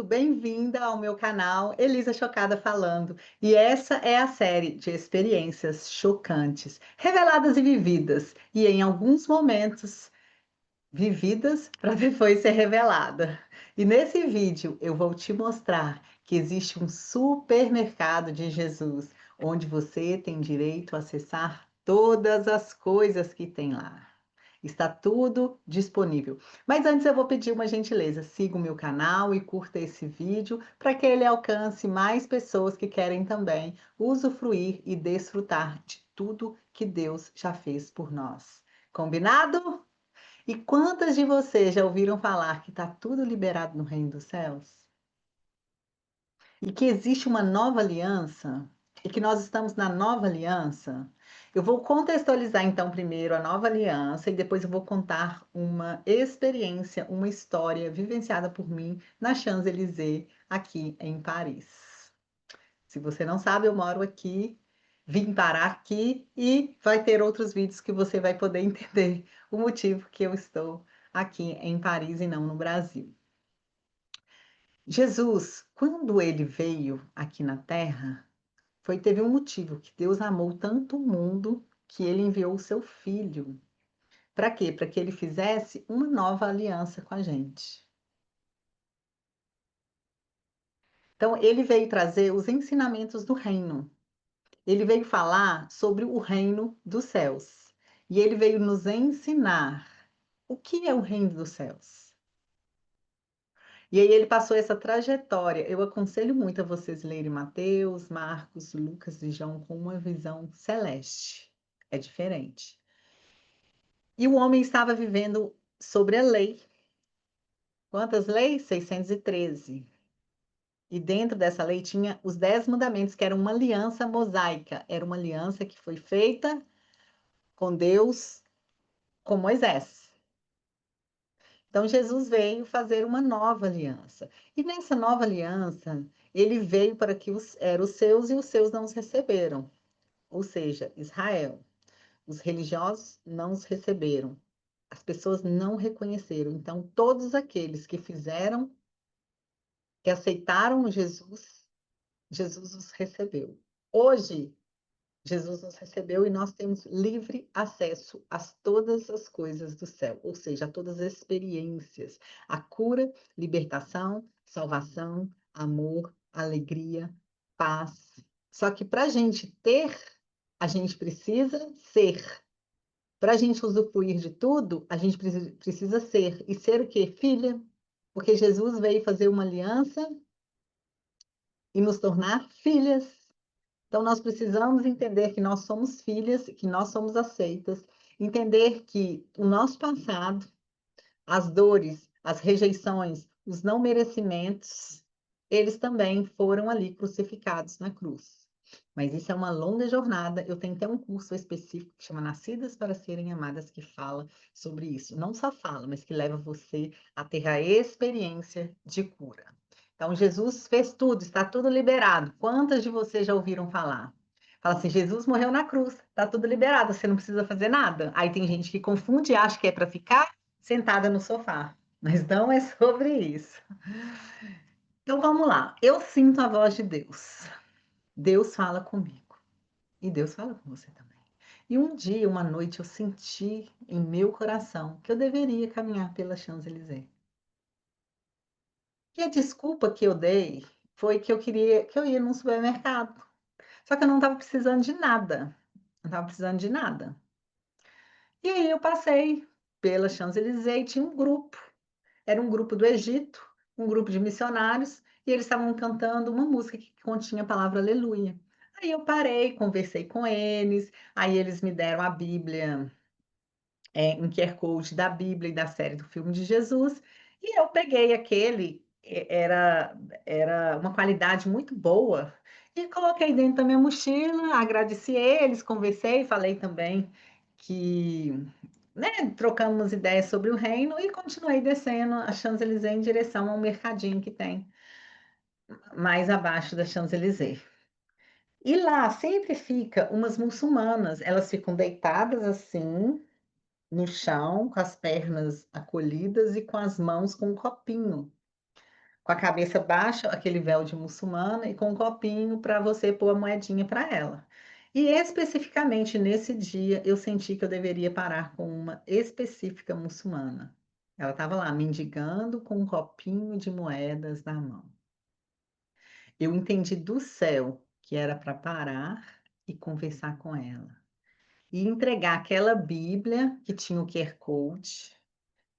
bem-vinda ao meu canal Elisa Chocada falando. E essa é a série de experiências chocantes, reveladas e vividas, e em alguns momentos vividas para depois ser revelada. E nesse vídeo eu vou te mostrar que existe um supermercado de Jesus, onde você tem direito a acessar todas as coisas que tem lá. Está tudo disponível. Mas antes eu vou pedir uma gentileza. Siga o meu canal e curta esse vídeo para que ele alcance mais pessoas que querem também usufruir e desfrutar de tudo que Deus já fez por nós. Combinado? E quantas de vocês já ouviram falar que está tudo liberado no reino dos céus? E que existe uma nova aliança? E que nós estamos na nova aliança? Eu vou contextualizar então primeiro a nova aliança e depois eu vou contar uma experiência, uma história vivenciada por mim na Champs-Élysées, aqui em Paris. Se você não sabe, eu moro aqui, vim parar aqui e vai ter outros vídeos que você vai poder entender o motivo que eu estou aqui em Paris e não no Brasil. Jesus, quando ele veio aqui na Terra, teve um motivo, que Deus amou tanto o mundo que ele enviou o seu filho. Para quê? Para que ele fizesse uma nova aliança com a gente. Então, ele veio trazer os ensinamentos do reino. Ele veio falar sobre o reino dos céus. E ele veio nos ensinar o que é o reino dos céus. E aí ele passou essa trajetória. Eu aconselho muito a vocês lerem Mateus, Marcos, Lucas e João com uma visão celeste. É diferente. E o homem estava vivendo sobre a lei. Quantas leis? 613. E dentro dessa lei tinha os 10 mandamentos, que era uma aliança mosaica. Era uma aliança que foi feita com Deus, com Moisés. Então Jesus veio fazer uma nova aliança. E nessa nova aliança, ele veio para que eram os seus e os seus não os receberam. Ou seja, Israel. Os religiosos não os receberam. As pessoas não reconheceram. Então, todos aqueles que fizeram, que aceitaram Jesus, Jesus os recebeu. Hoje, Jesus nos recebeu e nós temos livre acesso a todas as coisas do céu, ou seja, a todas as experiências, a cura, libertação, salvação, amor, alegria, paz. Só que para a gente ter, a gente precisa ser. Para a gente usufruir de tudo, a gente precisa ser. E ser o quê? Filha. Porque Jesus veio fazer uma aliança e nos tornar filhas. Então, nós precisamos entender que nós somos filhas, que nós somos aceitas, entender que o nosso passado, as dores, as rejeições, os não merecimentos, eles também foram ali crucificados na cruz. Mas isso é uma longa jornada. Eu tenho até um curso específico que chama Nascidas para Serem Amadas, que fala sobre isso. Não só fala, mas que leva você a ter a experiência de cura. Então, Jesus fez tudo, está tudo liberado. Quantas de vocês já ouviram falar? Fala assim, Jesus morreu na cruz, está tudo liberado, você não precisa fazer nada. Aí tem gente que confunde e acha que é para ficar sentada no sofá. Mas não é sobre isso. Então vamos lá. Eu sinto a voz de Deus. Deus fala comigo. E Deus fala com você também. E um dia, uma noite, eu senti em meu coração que eu deveria caminhar pela Champs-Élysées. E a desculpa que eu dei foi que eu ia num supermercado. Só que eu não estava precisando de nada. Não estava precisando de nada. E aí eu passei pela Champs-Élysées e tinha um grupo. Era um grupo do Egito, um grupo de missionários, e eles estavam cantando uma música que continha a palavra aleluia. Aí eu parei, conversei com eles, aí eles me deram a Bíblia, um QR Code da Bíblia e da série do filme de Jesus, e eu peguei aquele, era uma qualidade muito boa, e coloquei dentro da minha mochila, agradeci eles, conversei, falei também que, né, trocamos ideias sobre o reino e continuei descendo a Champs-Élysées em direção a um mercadinho que tem mais abaixo da Champs-Élysées. E lá sempre fica umas muçulmanas, elas ficam deitadas assim, no chão, com as pernas acolhidas e com as mãos com um copinho com a cabeça baixa, aquele véu de muçulmana e com um copinho para você pôr a moedinha para ela. E especificamente nesse dia, eu senti que eu deveria parar com uma específica muçulmana. Ela estava lá mendigando com um copinho de moedas na mão. Eu entendi do céu que era para parar e conversar com ela. E entregar aquela Bíblia que tinha o QR Code,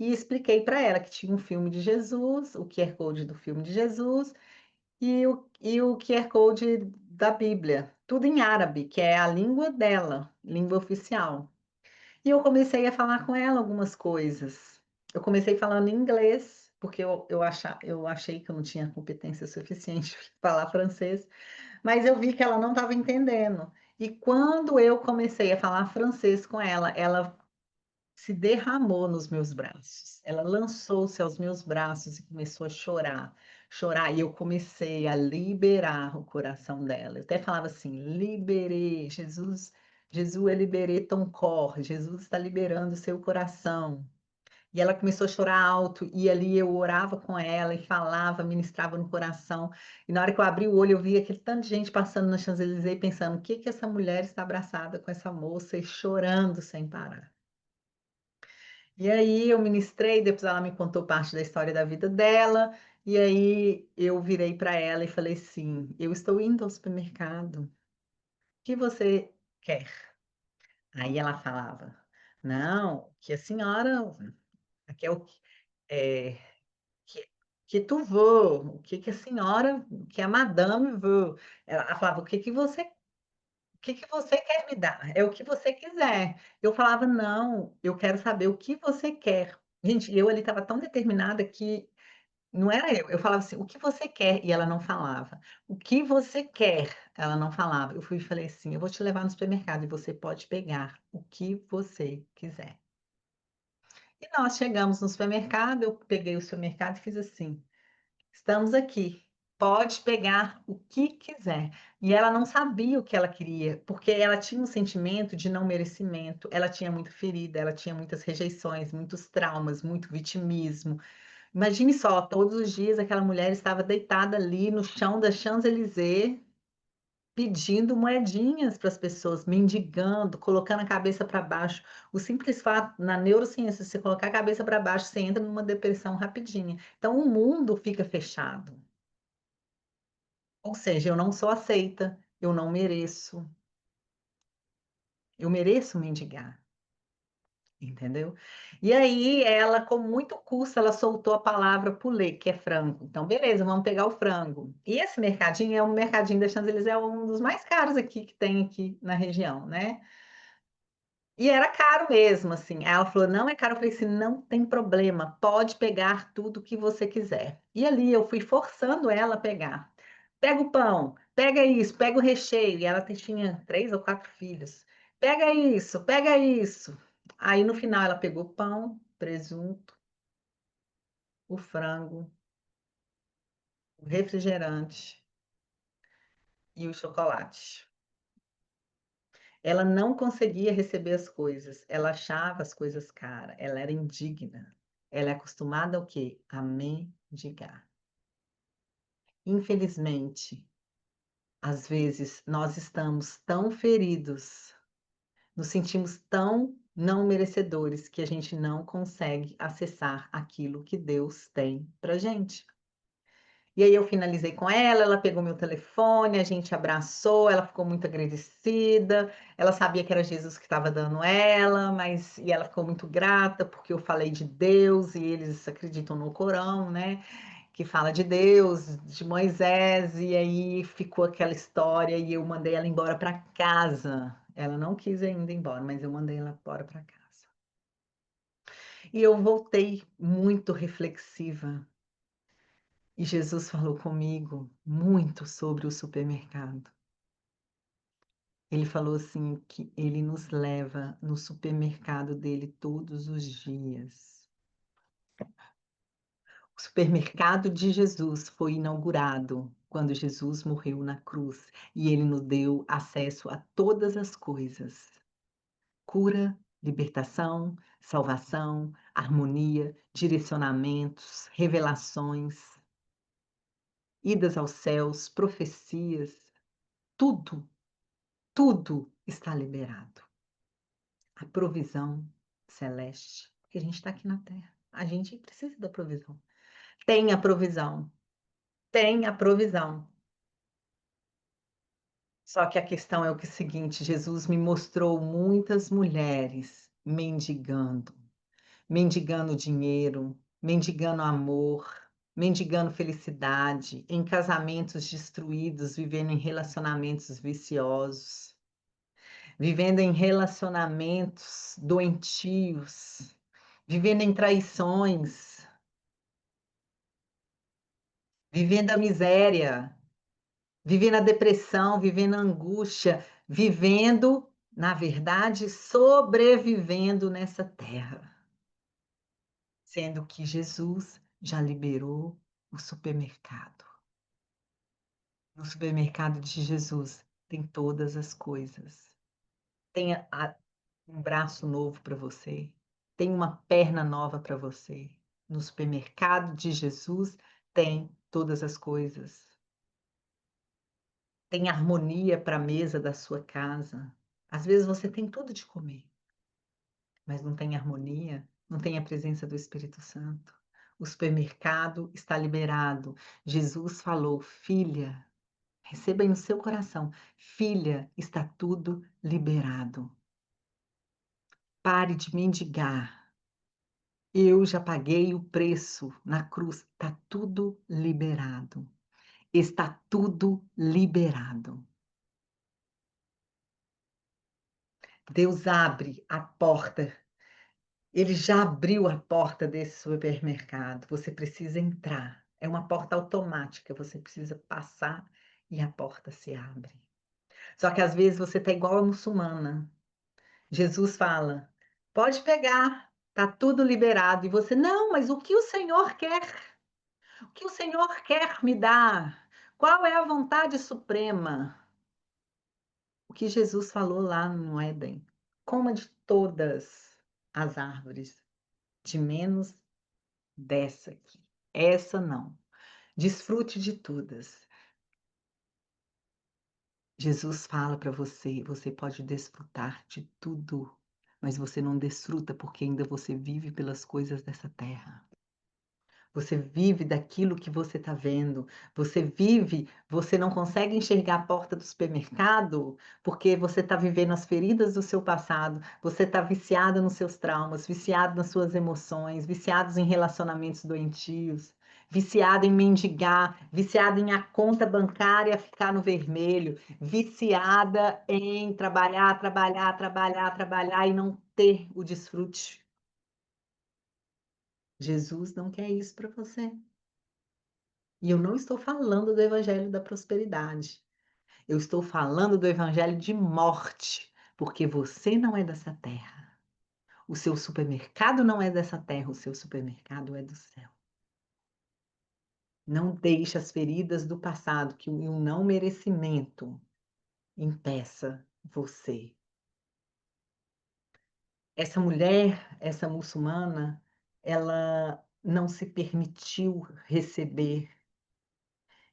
e expliquei para ela que tinha um filme de Jesus, o QR Code do filme de Jesus e o QR Code da Bíblia, tudo em árabe, que é a língua dela, língua oficial. E eu comecei a falar com ela algumas coisas. Eu comecei falando em inglês, porque eu achei que eu não tinha competência suficiente para falar francês, mas eu vi que ela não estava entendendo. E quando eu comecei a falar francês com ela, ela se derramou nos meus braços. Ela lançou-se aos meus braços e começou a chorar, chorar, e eu comecei a liberar o coração dela. Eu até falava assim: liberei, Jesus, Jesus é liberé ton corps, Jesus está liberando o seu coração. E ela começou a chorar alto, e ali eu orava com ela e falava, ministrava no coração. E na hora que eu abri o olho, eu vi aquele tanto de gente passando na Champs-Élysées, pensando: o que que essa mulher está abraçada com essa moça e chorando sem parar? E aí eu ministrei, depois ela me contou parte da história da vida dela, e aí eu virei para ela e falei assim: "Eu estou indo ao supermercado, o que você quer?". Aí ela falava: "Não, que a senhora quer o eh, que que tu veux, o que que a senhora, que a madame veut". Ela falava: "O que que você quer me dar? É o que você quiser". Eu falava: "Não, eu quero saber o que você quer". Gente, eu ali estava tão determinada que não era eu falava assim: "O que você quer?", e ela não falava. "O que você quer?", ela não falava. Eu fui e falei assim: "Eu vou te levar no supermercado e você pode pegar o que você quiser". E nós chegamos no supermercado, eu peguei o supermercado e fiz assim: "Estamos aqui, pode pegar o que quiser". E ela não sabia o que ela queria, porque ela tinha um sentimento de não merecimento, ela tinha muito ferida, ela tinha muitas rejeições, muitos traumas, muito vitimismo. Imagine só, todos os dias aquela mulher estava deitada ali no chão da Champs-Élysées, pedindo moedinhas para as pessoas, mendigando, colocando a cabeça para baixo. O simples fato, na neurociência, você colocar a cabeça para baixo, você entra numa depressão rapidinha. Então o mundo fica fechado. Ou seja, eu não sou aceita, eu não mereço, eu mereço mendigar. Entendeu? E aí ela, com muito custo, ela soltou a palavra poulet, que é frango. Então beleza, vamos pegar o frango. E esse mercadinho é um mercadinho da Champs-Élysées, é um dos mais caros aqui que tem aqui na região, né. E era caro mesmo, assim. Aí ela falou: "Não é caro", eu falei assim: "Não tem problema, pode pegar tudo que você quiser". E ali eu fui forçando ela a pegar. "Pega o pão, pega isso, pega o recheio", e ela tinha 3 ou 4 filhos. "Pega isso, pega isso". Aí no final ela pegou o pão, presunto, o frango, o refrigerante e o chocolate. Ela não conseguia receber as coisas, ela achava as coisas cara, ela era indigna. Ela é acostumada ao quê? A mendigar. Infelizmente, às vezes nós estamos tão feridos, nos sentimos tão não merecedores que a gente não consegue acessar aquilo que Deus tem pra gente. E aí eu finalizei com ela, ela pegou meu telefone, a gente abraçou, ela ficou muito agradecida, ela sabia que era Jesus que estava dando ela, mas ela ficou muito grata, porque eu falei de Deus e eles acreditam no Corão, né, que fala de Deus, de Moisés, e aí ficou aquela história e eu mandei ela embora para casa. Ela não quis ainda ir embora, mas eu mandei ela embora para casa. E eu voltei muito reflexiva. E Jesus falou comigo muito sobre o supermercado. Ele falou assim que ele nos leva no supermercado dele todos os dias. O supermercado de Jesus foi inaugurado quando Jesus morreu na cruz e ele nos deu acesso a todas as coisas: cura, libertação, salvação, harmonia, direcionamentos, revelações. idas aos céus, profecias, tudo, tudo está liberado. A provisão celeste, porque a gente está aqui na terra, a gente precisa da provisão. Tem a provisão, tem a provisão. Só que a questão é o seguinte, Jesus me mostrou muitas mulheres mendigando, mendigando dinheiro, mendigando amor, mendigando felicidade, em casamentos destruídos, vivendo em relacionamentos viciosos, vivendo em relacionamentos doentios, vivendo em traições, vivendo a miséria, vivendo a depressão, vivendo a angústia, vivendo, na verdade, sobrevivendo nessa terra. Sendo que Jesus já liberou o supermercado. No supermercado de Jesus tem todas as coisas. Tem um braço novo para você, tem uma perna nova para você. No supermercado de Jesus tem todas as coisas. Tem harmonia para a mesa da sua casa. Às vezes você tem tudo de comer, mas não tem harmonia, não tem a presença do Espírito Santo. O supermercado está liberado. Jesus falou: filha, receba aí no seu coração, filha, está tudo liberado. Pare de mendigar. Eu já paguei o preço na cruz. Está tudo liberado. Está tudo liberado. Deus abre a porta. Ele já abriu a porta desse supermercado. Você precisa entrar. É uma porta automática. Você precisa passar e a porta se abre. Só que às vezes você está igual a muçulmana. Jesus fala: pode pegar, está tudo liberado. E você, não, mas o que o Senhor quer? O que o Senhor quer me dar? Qual é a vontade suprema? O que Jesus falou lá no Éden: coma de todas as árvores, de menos dessa aqui. Essa não. Desfrute de todas. Jesus fala para você: você pode desfrutar de tudo, mas você não desfruta porque ainda você vive pelas coisas dessa terra. Você vive daquilo que você está vendo. Você vive, você não consegue enxergar a porta do supermercado porque você está vivendo as feridas do seu passado. Você está viciado nos seus traumas, viciado nas suas emoções, viciados em relacionamentos doentios, viciado em mendigar, viciado em a conta bancária ficar no vermelho, viciada em trabalhar, trabalhar, trabalhar, trabalhar e não ter o desfrute. Jesus não quer isso para você. E eu não estou falando do evangelho da prosperidade. Eu estou falando do evangelho de morte, porque você não é dessa terra. O seu supermercado não é dessa terra, o seu supermercado é do céu. Não deixe as feridas do passado, que o não merecimento impeça você. Essa mulher, essa muçulmana, ela não se permitiu receber.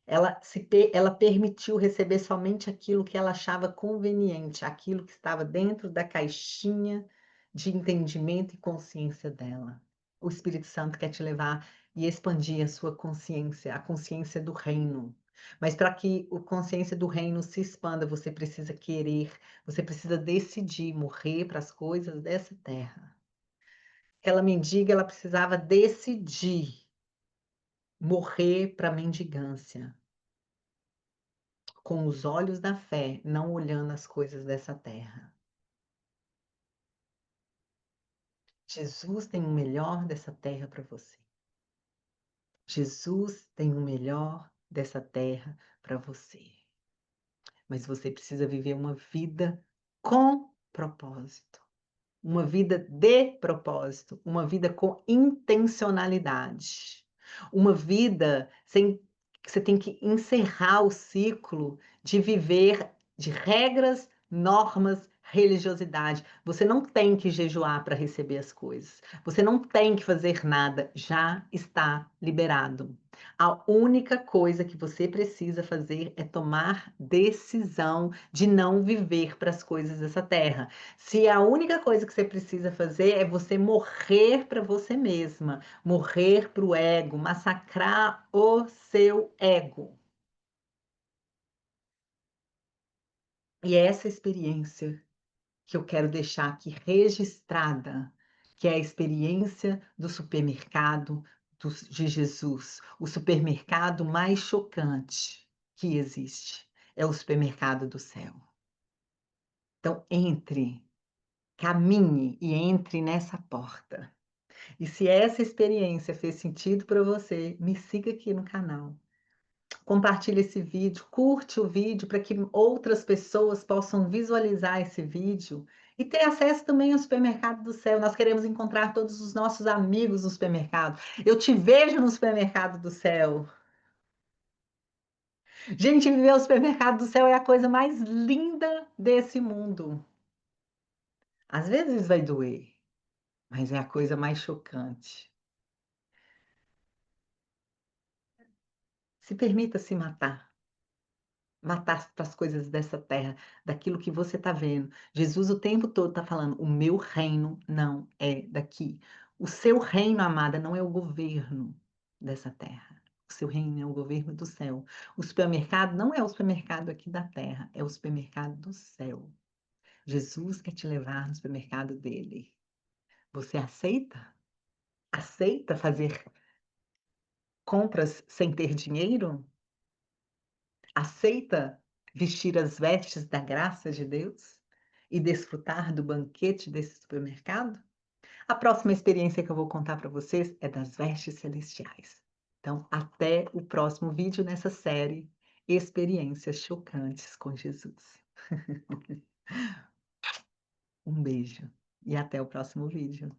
Ela permitiu receber somente aquilo que ela achava conveniente, aquilo que estava dentro da caixinha de entendimento e consciência dela. O Espírito Santo quer te levar e expandir a sua consciência, a consciência do reino. Mas para que a consciência do reino se expanda, você precisa querer, você precisa decidir morrer para as coisas dessa terra. Aquela mendiga, ela precisava decidir morrer para a mendigância, com os olhos da fé, não olhando as coisas dessa terra. Jesus tem o melhor dessa terra para você. Jesus tem o melhor dessa terra para você. Mas você precisa viver uma vida com propósito. Uma vida de propósito, uma vida com intencionalidade, uma vida sem você tem que encerrar o ciclo de viver de regras, normas, religiosidade. Você não tem que jejuar para receber as coisas. Você não tem que fazer nada, já está liberado. A única coisa que você precisa fazer é tomar decisão de não viver para as coisas dessa terra. Se a única coisa que você precisa fazer é você morrer para você mesma, morrer para o ego, massacrar o seu ego. E é essa experiência que eu quero deixar aqui registrada, que é a experiência do supermercado de Jesus, o supermercado mais chocante que existe, é o supermercado do céu. Então entre, caminhe e entre nessa porta. E se essa experiência fez sentido para você, me siga aqui no canal. Compartilhe esse vídeo, curte o vídeo para que outras pessoas possam visualizar esse vídeo e ter acesso também ao supermercado do céu. Nós queremos encontrar todos os nossos amigos no supermercado. Eu te vejo no supermercado do céu. Gente, viver o supermercado do céu é a coisa mais linda desse mundo. Às vezes vai doer, mas é a coisa mais chocante. Se permita se matar. Matar para as coisas dessa terra, daquilo que você está vendo. Jesus o tempo todo está falando: "O meu reino não é daqui". O seu reino, amada, não é o governo dessa terra. O seu reino é o governo do céu. O supermercado não é o supermercado aqui da terra, é o supermercado do céu. Jesus quer te levar no supermercado dele. Você aceita? Aceita fazer compras sem ter dinheiro? Aceita vestir as vestes da graça de Deus e desfrutar do banquete desse supermercado? A próxima experiência que eu vou contar para vocês é das vestes celestiais. Então, até o próximo vídeo nessa série Experiências Chocantes com Jesus. Um beijo e até o próximo vídeo.